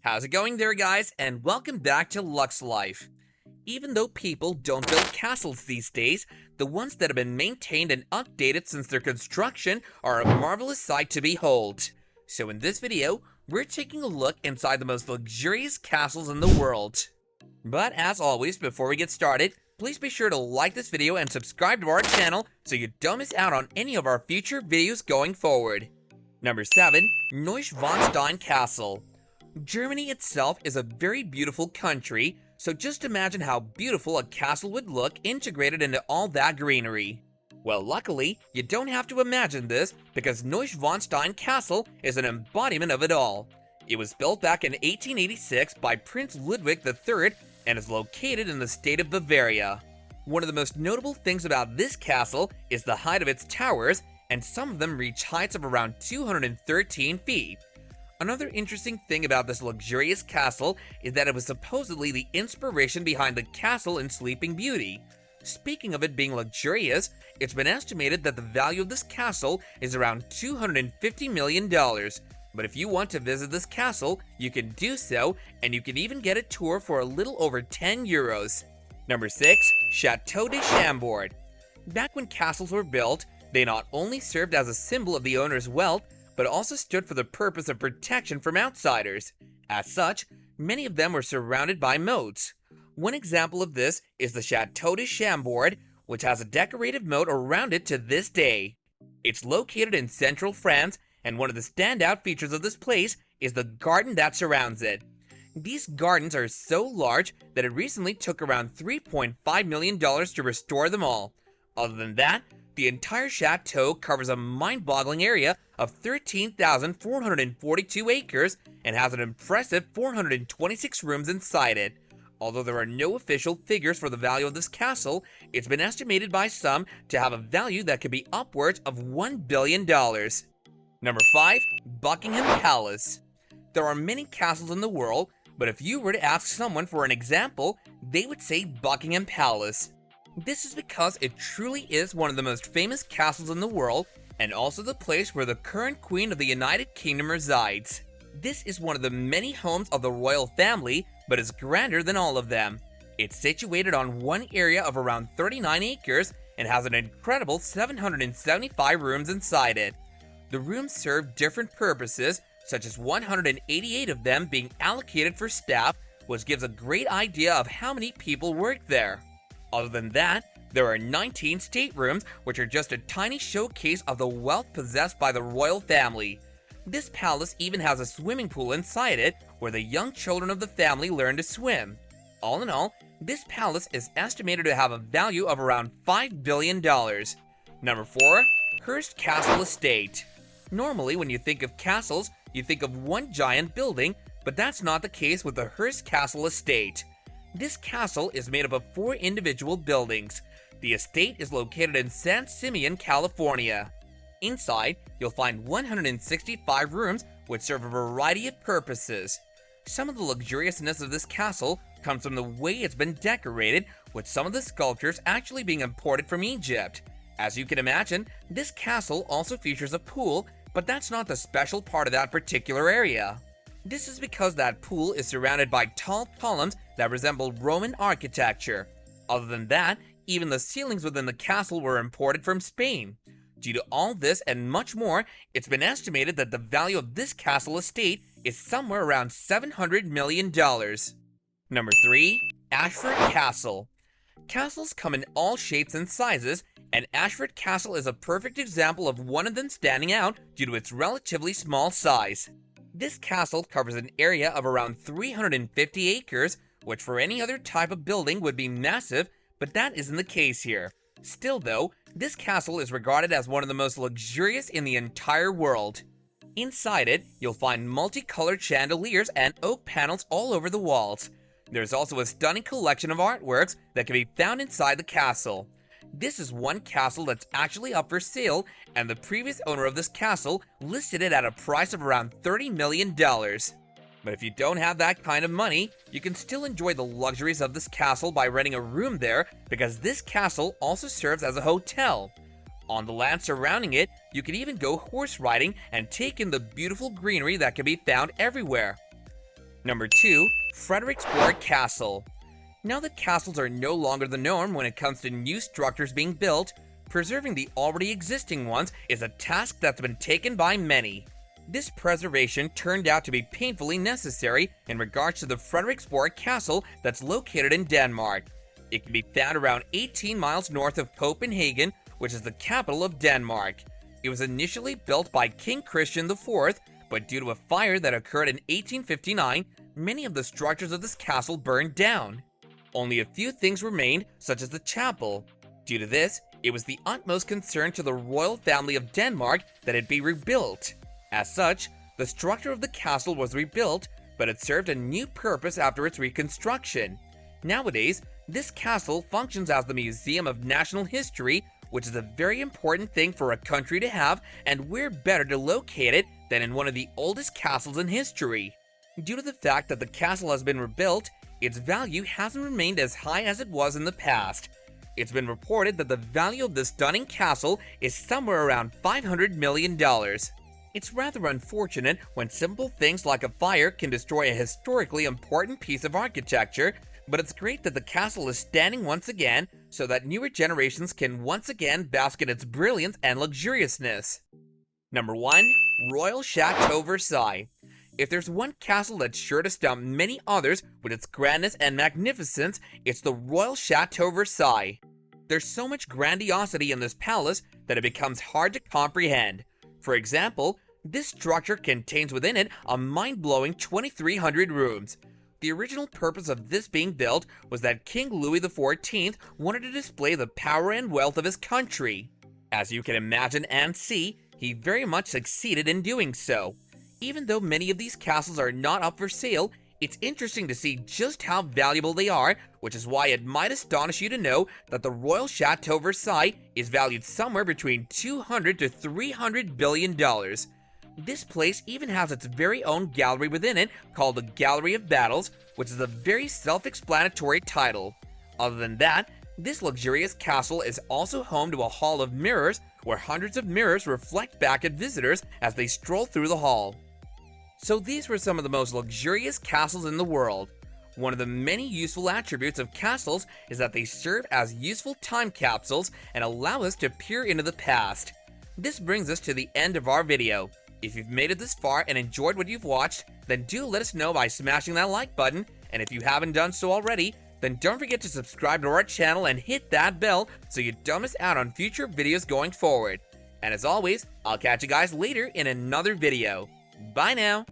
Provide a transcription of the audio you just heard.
How's it going there, guys? And welcome back to Luxe Life. Even though people don't build castles these days, the ones that have been maintained and updated since their construction are a marvelous sight to behold. So in this video, we're taking a look inside the most luxurious castles in the world. But as always, before we get started, please be sure to like this video and subscribe to our channel so you don't miss out on any of our future videos going forward. Number 7. Neuschwanstein Castle. Germany itself is a very beautiful country, so just imagine how beautiful a castle would look integrated into all that greenery. Well, luckily, you don't have to imagine this because Neuschwanstein Castle is an embodiment of it all. It was built back in 1886 by Prince Ludwig III and is located in the state of Bavaria. One of the most notable things about this castle is the height of its towers, and some of them reach heights of around 213 feet. Another interesting thing about this luxurious castle is that it was supposedly the inspiration behind the castle in Sleeping Beauty. Speaking of it being luxurious, it's been estimated that the value of this castle is around $250 million. But if you want to visit this castle, you can do so, and you can even get a tour for a little over 10 euros. Number 6. Chateau de Chambord. Back when castles were built, they not only served as a symbol of the owner's wealth, but also stood for the purpose of protection from outsiders. As such, many of them were surrounded by moats. One example of this is the Chateau de Chambord, which has a decorative moat around it to this day. It's located in central France, and one of the standout features of this place is the garden that surrounds it. These gardens are so large that it recently took around $3.5 million to restore them all. Other than that, the entire chateau covers a mind-boggling area of 13,442 acres and has an impressive 426 rooms inside it. Although there are no official figures for the value of this castle, it's been estimated by some to have a value that could be upwards of $1 billion. Number 5. Buckingham Palace. There are many castles in the world, but if you were to ask someone for an example, they would say Buckingham Palace. This is because it truly is one of the most famous castles in the world, and also the place where the current Queen of the United Kingdom resides. This is one of the many homes of the royal family, but is grander than all of them. It's situated on one area of around 39 acres and has an incredible 775 rooms inside it. The rooms serve different purposes, such as 188 of them being allocated for staff, which gives a great idea of how many people work there. Other than that, there are 19 staterooms, which are just a tiny showcase of the wealth possessed by the royal family. This palace even has a swimming pool inside it, where the young children of the family learn to swim. All in all, this palace is estimated to have a value of around $5 billion. Number 4. Hearst Castle Estate. Normally, when you think of castles, you think of one giant building, but that's not the case with the Hearst Castle Estate. This castle is made up of 4 individual buildings. The estate is located in San Simeon, California. Inside, you'll find 165 rooms which serve a variety of purposes. Some of the luxuriousness of this castle comes from the way it's been decorated, with some of the sculptures actually being imported from Egypt. As you can imagine, this castle also features a pool, but that's not the special part of that particular area. This is because that pool is surrounded by tall columns that resemble Roman architecture. Other than that, even the ceilings within the castle were imported from Spain. Due to all this and much more, it's been estimated that the value of this castle estate is somewhere around $700 million. Number 3. Ashford Castle. Castles come in all shapes and sizes, and Ashford Castle is a perfect example of one of them standing out due to its relatively small size. This castle covers an area of around 350 acres, which for any other type of building would be massive, but that isn't the case here. Still though, this castle is regarded as one of the most luxurious in the entire world. Inside it, you'll find multicolored chandeliers and oak panels all over the walls. There's also a stunning collection of artworks that can be found inside the castle. This is one castle that's actually up for sale, and the previous owner of this castle listed it at a price of around $30 million. But if you don't have that kind of money, you can still enjoy the luxuries of this castle by renting a room there, because this castle also serves as a hotel. On the land surrounding it, you can even go horse riding and take in the beautiful greenery that can be found everywhere. Number 2. Frederiksborg Castle. Now that castles are no longer the norm when it comes to new structures being built, preserving the already existing ones is a task that's been taken by many. This preservation turned out to be painfully necessary in regards to the Frederiksborg Castle that's located in Denmark. It can be found around 18 miles north of Copenhagen, which is the capital of Denmark. It was initially built by King Christian IV, but due to a fire that occurred in 1859, many of the structures of this castle burned down. Only a few things remained, such as the chapel. Due to this, it was the utmost concern to the royal family of Denmark that it be rebuilt. As such, the structure of the castle was rebuilt, but it served a new purpose after its reconstruction. Nowadays, this castle functions as the Museum of National History, which is a very important thing for a country to have, and where better to locate it than in one of the oldest castles in history. Due to the fact that the castle has been rebuilt, its value hasn't remained as high as it was in the past. It's been reported that the value of this stunning castle is somewhere around $500 million. It's rather unfortunate when simple things like a fire can destroy a historically important piece of architecture, but it's great that the castle is standing once again so that newer generations can once again bask in its brilliance and luxuriousness. Number 1. Royal Chateau Versailles. If there's one castle that's sure to stump many others with its grandness and magnificence, it's the Royal Chateau Versailles. There's so much grandiosity in this palace that it becomes hard to comprehend. For example, this structure contains within it a mind-blowing 2,300 rooms. The original purpose of this being built was that King Louis XIV wanted to display the power and wealth of his country. As you can imagine and see, he very much succeeded in doing so. Even though many of these castles are not up for sale, it's interesting to see just how valuable they are, which is why it might astonish you to know that the Royal Chateau Versailles is valued somewhere between $200 to $300 billion. This place even has its very own gallery within it called the Gallery of Battles, which is a very self-explanatory title. Other than that, this luxurious castle is also home to a hall of mirrors where hundreds of mirrors reflect back at visitors as they stroll through the hall. So these were some of the most luxurious castles in the world. One of the many useful attributes of castles is that they serve as useful time capsules and allow us to peer into the past. This brings us to the end of our video. If you've made it this far and enjoyed what you've watched, then do let us know by smashing that like button, and if you haven't done so already, then don't forget to subscribe to our channel and hit that bell so you don't miss out on future videos going forward. And as always, I'll catch you guys later in another video. Bye now!